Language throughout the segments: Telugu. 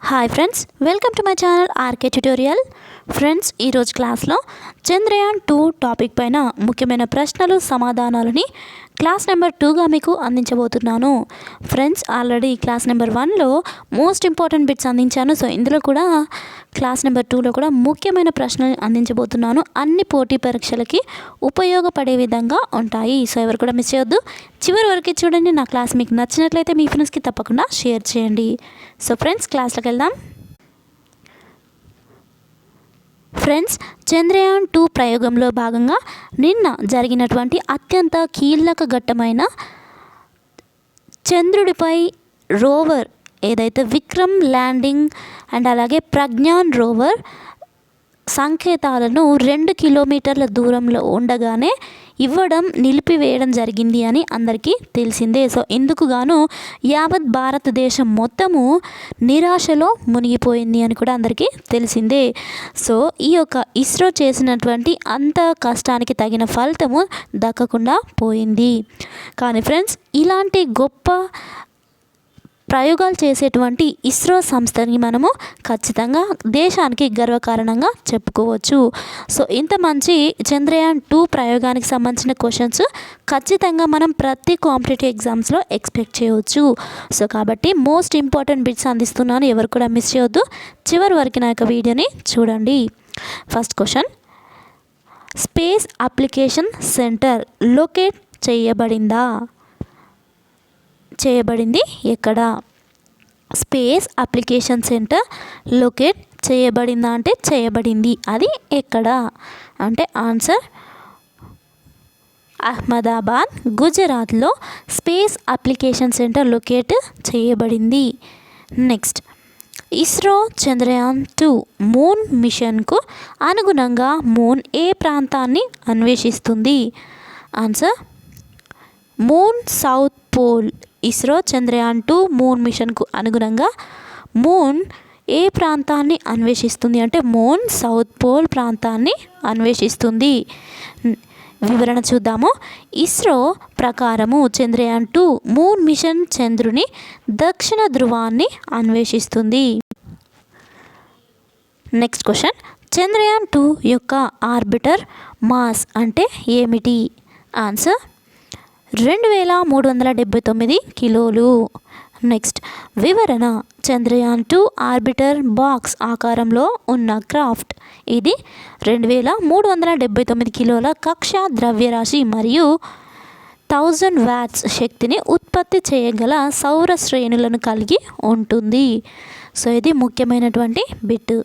Hi friends, welcome to my channel RK tutorial. Friends, ఈరోజు క్లాస్లో చంద్రయాన్ 2 టాపిక్ పైన ముఖ్యమైన ప్రశ్నలు సమాధానాలని క్లాస్ నెంబర్ 2గా మీకు అందించబోతున్నాను. ఫ్రెండ్స్, ఆల్రెడీ క్లాస్ నెంబర్ 1లో మోస్ట్ ఇంపార్టెంట్ బిట్స్ అందించాను. సో ఇందులో కూడా క్లాస్ నెంబర్ 2లో కూడా ముఖ్యమైన ప్రశ్నలు అందించబోతున్నాను. అన్ని పోటీ పరీక్షలకి ఉపయోగపడే విధంగా ఉంటాయి. సో ఎవరు కూడా మిస్ చేయొద్దు, చివరి వరకు చూడండి. నా క్లాస్ మీకు నచ్చినట్లయితే మీ ఫ్రెండ్స్కి తప్పకుండా షేర్ చేయండి. సో ఫ్రెండ్స్, క్లాస్లోకి వెళ్దాం. ఫ్రెండ్స్, చంద్రయాన్ 2 ప్రయోగంలో భాగంగా నిన్న జరిగినటువంటి అత్యంత కీలక ఘట్టమైన చంద్రుడిపై రోవర్ ఏదైతే విక్రమ్ ల్యాండింగ్ అండ్ అలాగే ప్రజ్ఞాన్ రోవర్ సంకేతాలను 2 కిలోమీటర్ల దూరంలో ఉండగానే నిలిపివేయడం జరిగింది అని అందరికీ తెలిసిందే. సో ఇందుకు గాను యావత్ భారతదేశం మొత్తము నిరాశలో మునిగిపోయింది అని కూడా అందరికీ తెలిసిందే. సో ఈ యొక్క ఇస్రో చేసినటువంటి అంత కష్టానికి తగిన ఫలితము దక్కకుండా పోయింది. కానీ ఫ్రెండ్స్, ఇలాంటి గొప్ప ప్రయోగాలు చేసేటువంటి ఇస్రో సంస్థని మనము ఖచ్చితంగా దేశానికి గర్వకారణంగా చెప్పుకోవచ్చు. సో ఇంత మంచి చంద్రయాన్ 2 ప్రయోగానికి సంబంధించిన క్వశ్చన్స్ ఖచ్చితంగా మనం ప్రతి కాంపిటేటివ్ ఎగ్జామ్స్లో ఎక్స్పెక్ట్ చేయవచ్చు. సో కాబట్టి మోస్ట్ ఇంపార్టెంట్ బిట్స్ అందిస్తున్నాను, ఎవరు కూడా మిస్ చేయొద్దు. చివరి వరకు నా యొక్క వీడియోని చూడండి. First question, space application centre locate చేయబడింది ఎక్కడ? స్పేస్ అప్లికేషన్ సెంటర్ లొకేట్ చేయబడిందా అంటే చేయబడింది, అది ఎక్కడ అంటే ఆన్సర్ అహ్మదాబాద్, గుజరాత్లో స్పేస్ అప్లికేషన్ సెంటర్ లొకేట్ చేయబడింది. నెక్స్ట్, ఇస్రో చంద్రయాన్ 2 మూన్ మిషన్కు అనుగుణంగా మూన్ ఏ ప్రాంతాన్ని అన్వేషిస్తుంది? Answer moon south pole. ISRO Chandrayaan 2 moon మిషన్కు అనుగుణంగా మూన్ ఏ ప్రాంతాన్ని అన్వేషిస్తుంది అంటే మూన్ సౌత్ పోల్ ప్రాంతాన్ని అన్వేషిస్తుంది. వివరణ చూద్దాము. ఇస్రో ప్రకారము చంద్రయాన్ 2 మూన్ మిషన్ చంద్రుని దక్షిణ ధృవాన్ని అన్వేషిస్తుంది. నెక్స్ట్ క్వశ్చన్, చంద్రయాన్ 2 యొక్క ఆర్బిటర్ మాస్ అంటే ఏమిటి? ఆన్సర్ 2379 కిలోలు. నెక్స్ట్, వివరణ, చంద్రయాన్ 2 ఆర్బిటర్ బాక్స్ ఆకారంలో ఉన్న క్రాఫ్ట్. ఇది 2379 కిలోల కక్ష ద్రవ్యరాశి మరియు 1000 వాట్స్ శక్తిని ఉత్పత్తి చేయగల సౌర శ్రేణులను కలిగి ఉంటుంది. సో ఇది ముఖ్యమైనటువంటి bit.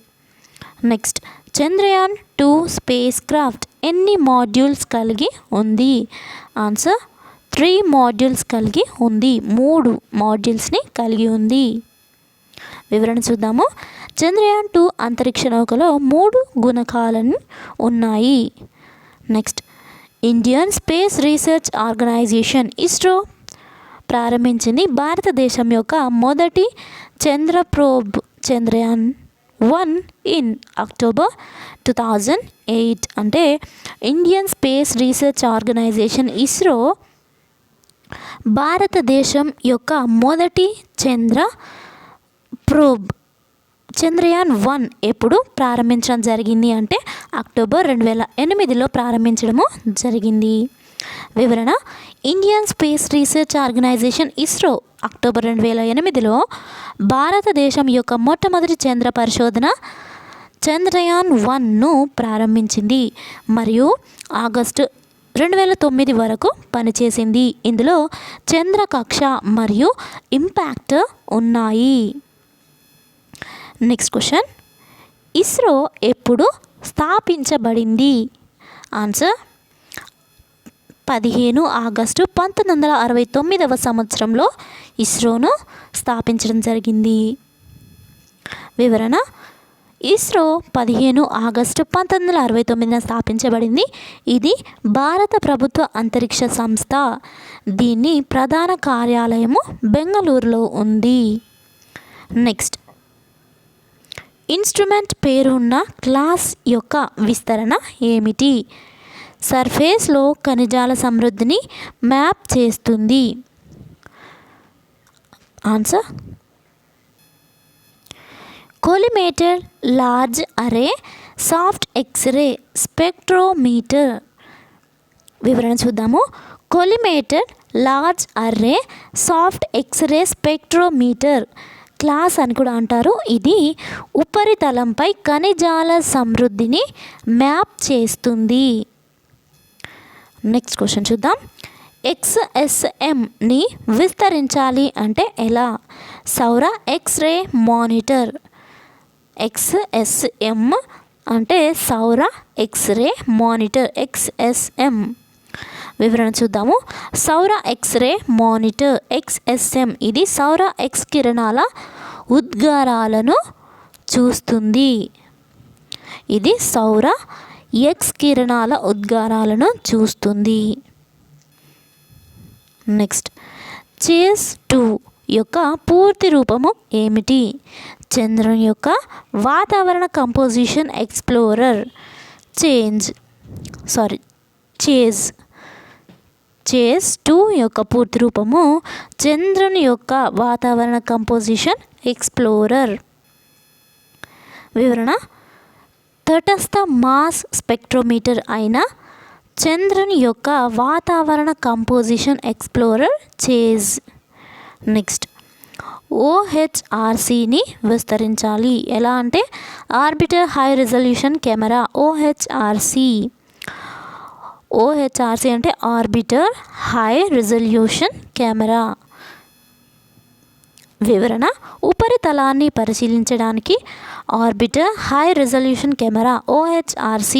Next, Chandrayaan 2 space craft ఎన్ని మాడ్యూల్స్ కలిగి ఉంది? ఆన్సర్ 3 మాడ్యూల్స్ కలిగి ఉంది, 3 మాడ్యూల్స్ని కలిగి ఉంది. వివరణ చూద్దాము. చంద్రయాన్ 2 అంతరిక్ష నౌకలో 3 గుణకాలను ఉన్నాయి. Next, Indian space research organisation ISRO ప్రారంభించింది భారతదేశం యొక్క మొదటి చంద్ర ప్రోబ్ చంద్రయాన్ 1 ఇన్ అక్టోబర్ 2008. అంటే Indian space research organisation ISRO భారతదేశం యొక్క మొదటి చంద్ర ప్రోబ్ చంద్రయాన్ 1 ఎప్పుడు ప్రారంభించడం జరిగింది అంటే అక్టోబర్ 2008లో ప్రారంభించడము జరిగింది. వివరణ, Indian space research organisation ISRO October 2008లో భారతదేశం యొక్క మొట్టమొదటి చంద్ర పరిశోధన చంద్రయాన్ 1ను ప్రారంభించింది మరియు ఆగస్టు 2009 వరకు పనిచేసింది. ఇందులో చంద్ర కక్ష మరియు ఇంపాక్ట్ ఉన్నాయి. నెక్స్ట్ క్వశ్చన్, ఇస్రో ఎప్పుడు స్థాపించబడింది? ఆన్సర్ 15 ఆగస్టు 1969 సంవత్సరంలో ఇస్రోను స్థాపించడం జరిగింది. వివరణ, ఇస్రో 15 ఆగస్టు 1969 స్థాపించబడింది. ఇది భారత ప్రభుత్వ అంతరిక్ష సంస్థ. దీని ప్రధాన కార్యాలయము బెంగళూరులో ఉంది. నెక్స్ట్, ఇన్స్ట్రుమెంట్ పేరున్న క్లాస్ యొక్క విస్తరణ ఏమిటి? సర్ఫేస్లో ఖనిజాల సమృద్ధిని మ్యాప్ చేస్తుంది. Answer collimated large array soft x-ray spectrometer. వివరణ చూద్దాము. Collimated large array soft x-ray spectrometer class అని కూడా అంటారు. ఇది ఉపరితలంపై ఖనిజాల సమృద్ధిని మ్యాప్ చేస్తుంది. నెక్స్ట్ క్వశ్చన్ చూద్దాం. XSMని విస్తరించాలి అంటే ఎలా? సౌర ఎక్స్రే మానిటర్. XSM అంటే సౌర ఎక్స్రే మానిటర్, XSM. వివరణ చూద్దాము. సౌర ఎక్స్రే మానిటర్ XSM ఇది సౌర ఎక్స్ కిరణాల ఉద్గారాలను చూస్తుంది. ఇది సౌర ఎక్స్ కిరణాల ఉద్గారాలను చూస్తుంది. నెక్స్ట్, చేస్ 2 యొక్క పూర్తి రూపము ఏమిటి? చంద్రుని యొక్క వాతావరణ కంపోజిషన్ ఎక్స్ప్లోరర్. చేస్ 2 యొక్క పూర్తి రూపము చంద్రుని యొక్క వాతావరణ కంపోజిషన్ ఎక్స్ప్లోరర్. వివరణ: తటస్థ మాస్ స్పెక్ట్రోమీటర్ అయిన చంద్రుని యొక్క వాతావరణ కంపోజిషన్ ఎక్స్ప్లోరర్ చేజ్. నెక్స్ట్, OHRCని విస్తరించాలి ఎలా అంటే orbiter high resolution camera. OHRC అంటే ఆర్బిటర్ హై రిజల్యూషన్ కెమెరా. వివరణ: ఉపరితలాన్ని పరిశీలించడానికి orbiter high resolution camera OHRC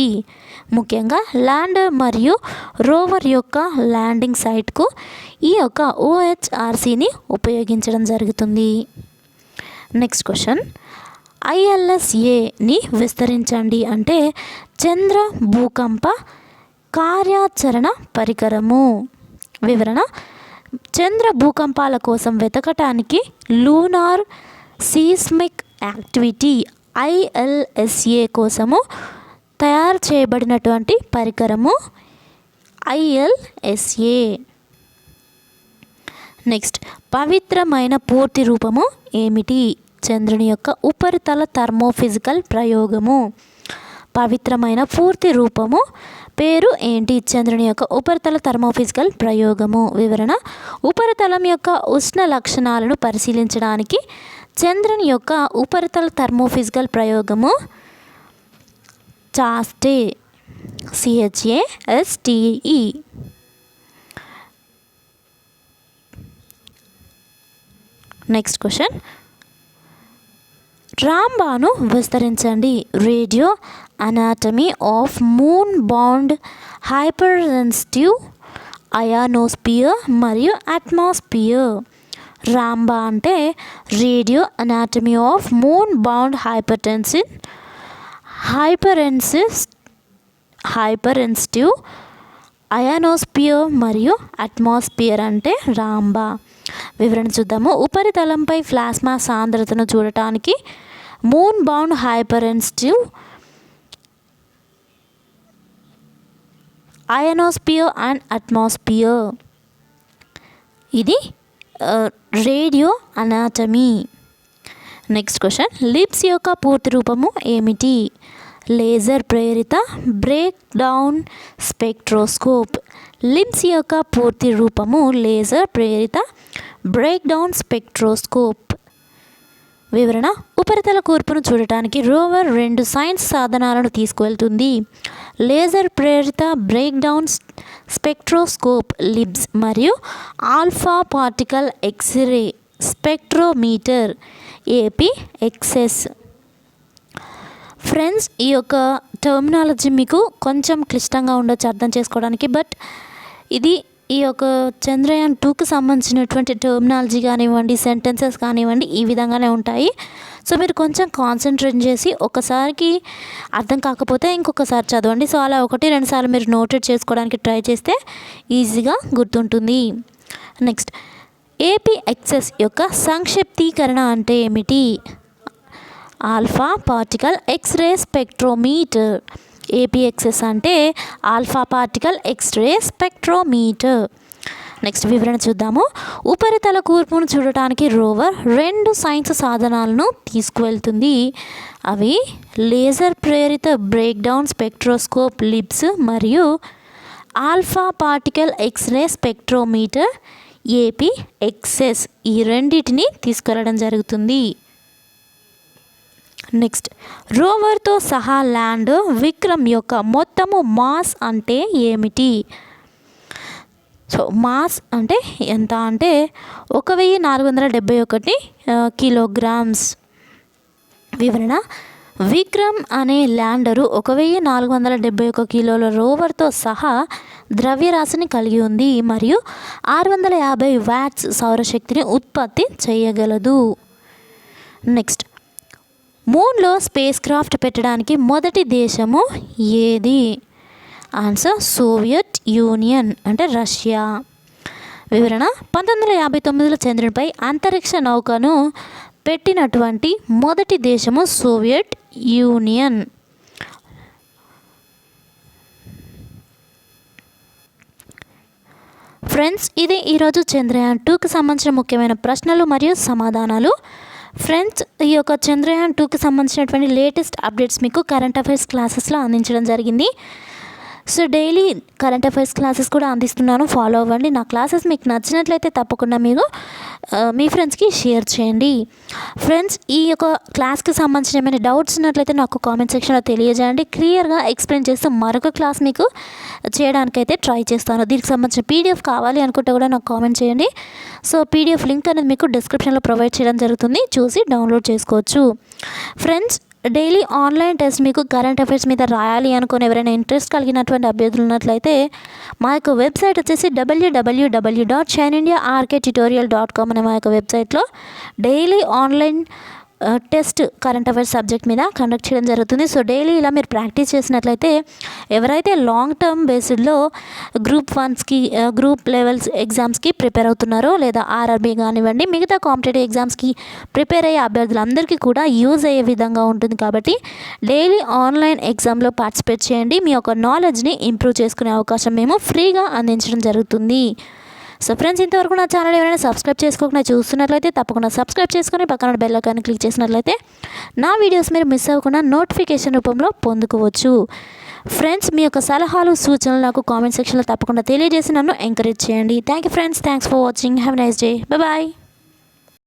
ముఖ్యంగా ల్యాండర్ మరియు రోవర్ యొక్క ల్యాండింగ్ సైట్కు ఈ యొక్క OHRCని ఉపయోగించడం జరుగుతుంది. నెక్స్ట్ క్వశ్చన్, ILSAని విస్తరించండి అంటే చంద్ర భూకంప కార్యాచరణ పరికరము. వివరణ: చంద్ర భూకంపాల కోసం వెతకటానికి లూనార్ సీస్మిక్ యాక్టివిటీ ILSA కోసము తయారు చేయబడినటువంటి పరికరము ILSA. నెక్స్ట్, పవిత్రమైన పూర్తి రూపము ఏమిటి? చంద్రుని యొక్క ఉపరితల థర్మోఫిజికల్ ప్రయోగము. పవిత్రమైన పూర్తి రూపము పేరు ఏంటి? చంద్రుని యొక్క ఉపరితల థర్మోఫిజికల్ ప్రయోగము. వివరణ: ఉపరితలం యొక్క ఉష్ణ లక్షణాలను పరిశీలించడానికి చంద్రుని యొక్క ఉపరితల థర్మోఫిజికల్ ప్రయోగము చాస్టే. CHASTE. నెక్స్ట్ క్వశ్చన్, రాంబాను విస్తరించండి. Radio anatomy of moon bound hyper sensitive ionosphere మరియు అట్మాస్పియర్. రాంబా అంటే radio anatomy of moon bound hypersensitive ionosphere మరియు అట్మాస్పియర్ అంటే రాంబా. వివరణ చూద్దాము. ఉపరితలంపై ప్లాస్మా సాంద్రతను చూడటానికి moon bound hypersensitive ionosphere and atmosphere. ఇది radio anatomy. Next question, LIBS యొక్క పూర్తి రూపము ఏమిటి? లేజర్ ప్రేరిత బ్రేక్ డౌన్ స్పెక్ట్రోస్కోప్. లిబ్స్ యొక్క పూర్తి రూపము లేజర్ ప్రేరిత బ్రేక్ డౌన్ స్పెక్ట్రోస్కోప్. వివరణ: ఉపరితల కూర్పును చూడటానికి రోవర్ 2 సైన్స్ సాధనాలను తీసుకువెళ్తుంది. లేజర్ ప్రేరిత బ్రేక్ డౌన్ స్పెక్ట్రోస్కోప్ లిబ్స్ మరియు alpha particle X-ray spectrometer APXS. Friends, ఈ యొక్క టర్మినాలజీ మీకు కొంచెం క్లిష్టంగా ఉండొచ్చు అర్థం చేసుకోవడానికి. బట్ ఇది ఈ యొక్క చంద్రయాన్ 2కి సంబంధించినటువంటి టర్మినాలజీ కానివ్వండి, సెంటెన్సెస్ కానివ్వండి, ఈ విధంగానే ఉంటాయి. సో మీరు కొంచెం కాన్సన్ట్రేట్ చేసి ఒకసారికి అర్థం కాకపోతే ఇంకొకసారి చదవండి. సో అలా 1-2 సార్లు మీరు నోటెడ్ చేసుకోవడానికి ట్రై చేస్తే ఈజీగా గుర్తుంటుంది. నెక్స్ట్, APXS యొక్క సంక్షిప్తీకరణ అంటే ఏమిటి? Alpha particle X-ray spectrometer. APXS అంటే alpha particle X-ray spectrometer. Next వివరణ చూద్దాము. ఉపరితల కూర్పును చూడటానికి రోవర్ 2 సైన్స్ సాధనాలను తీసుకువెళ్తుంది. అవి లేజర్ ప్రేరిత బ్రేక్డౌన్ స్పెక్ట్రోస్కోప్ లిబ్స్ మరియు alpha particle X-ray spectrometer APXS ఈ రెండింటిని తీసుకెళ్లడం జరుగుతుంది. నెక్స్ట్ రోవర్తో సహా ల్యాండ్ విక్రమ్ యొక్క మొత్తము మాస్ అంటే ఏమిటి? సో మాస్ అంటే ఎంత అంటే 1471 కిలోగ్రామ్స్. వివరణ: విక్రమ్ అనే ల్యాండరు 1471 కిలోల రోవర్తో సహా ద్రవ్యరాశిని కలిగి ఉంది మరియు 650 వాట్స్ సౌరశక్తిని ఉత్పత్తి చేయగలదు. నెక్స్ట్ మూన్లో స్పేస్ క్రాఫ్ట్ పెట్టడానికి మొదటి దేశము ఏది? ఆన్సర్ సోవియట్ యూనియన్ అంటే రష్యా. వివరణ: 1959లో చంద్రునిపై అంతరిక్ష నౌకను పెట్టినటువంటి మొదటి దేశము సోవియట్ యూనియన్. ఫ్రెండ్స్, ఇది ఈరోజు చంద్రయాన్ 2కి సంబంధించిన ముఖ్యమైన ప్రశ్నలు మరియు సమాధానాలు. ఫ్రెండ్స్, ఈ యొక్క చంద్రయాన్ 2కి సంబంధించినటువంటి లేటెస్ట్ అప్డేట్స్ మీకు కరెంట్ అఫైర్స్ క్లాసెస్లో అందించడం జరిగింది. So daily current affairs classes కూడా అందిస్తున్నాను, ఫాలో అవ్వండి. నా క్లాసెస్ మీకు నచ్చినట్లయితే తప్పకుండా మీరు మీ ఫ్రెండ్స్కి షేర్ చేయండి. ఫ్రెండ్స్, ఈ యొక్క క్లాస్కి సంబంధించిన ఏమైనా డౌట్స్ ఉన్నట్లయితే నాకు కామెంట్ సెక్షన్లో తెలియజేయండి. క్లియర్గా ఎక్స్ప్లెయిన్ చేస్తూ మరొక క్లాస్ మీకు చేయడానికైతే ట్రై చేస్తాను. దీనికి సంబంధించిన PDF కావాలి అనుకుంటే కూడా నాకు కామెంట్ చేయండి. సో PDF లింక్ అనేది మీకు డిస్క్రిప్షన్లో ప్రొవైడ్ చేయడం జరుగుతుంది, చూసి డౌన్లోడ్ చేసుకోవచ్చు. ఫ్రెండ్స్, డైలీ ఆన్లైన్ టెస్ట్ మీకు కరెంట్ అఫైర్స్ మీద రాయాలి అనుకుని ఎవరైనా ఇంట్రెస్ట్ కలిగినటువంటి అభ్యర్థులు ఉన్నట్లయితే మా యొక్క వెబ్సైట్ వచ్చేసి www.shinindiaarktutorial.com అనే మా యొక్క వెబ్సైట్లో daily online test current affairs subject మీద కండక్ట్ చేయడం జరుగుతుంది. సో డైలీ ఇలా మీరు ప్రాక్టీస్ చేసినట్లయితే ఎవరైతే లాంగ్ టర్మ్ బేస్డ్లో గ్రూప్ 1కి గ్రూప్ లెవెల్స్ ఎగ్జామ్స్కి ప్రిపేర్ అవుతున్నారో లేదా RRB కానివ్వండి మిగతా కాంపిటేటివ్ ఎగ్జామ్స్కి ప్రిపేర్ అయ్యే అభ్యర్థులందరికీ కూడా యూజ్ అయ్యే విధంగా ఉంటుంది. కాబట్టి డైలీ ఆన్లైన్ ఎగ్జామ్లో పార్టిసిపేట్ చేయండి. మీ యొక్క నాలెడ్జ్ని ఇంప్రూవ్ చేసుకునే అవకాశం మేము ఫ్రీగా అందించడం జరుగుతుంది. సో ఫ్రెండ్స్, ఇంతవరకు నా ఛానల్ ఎవరైనా సబ్స్క్రైబ్ చేసుకోకుండా చూస్తున్నట్లయితే తప్పకుండా సబ్స్క్రైబ్ చేసుకొని పక్కన బెల్ ఐకాన్ క్లిక్ చేసినట్లయితే నా వీడియోస్ మీరు మిస్ అవ్వకుండా నోటిఫికేషన్ రూపంలో పొందుకోవచ్చు. ఫ్రెండ్స్, మీ యొక్క సలహాలు సూచనలు నాకు కామెంట్ సెక్షన్లో తప్పకుండా తెలియజేసి నన్ను ఎంకరేజ్ చేయండి. Thank you friends, thanks for watching. Have a nice day. Bye.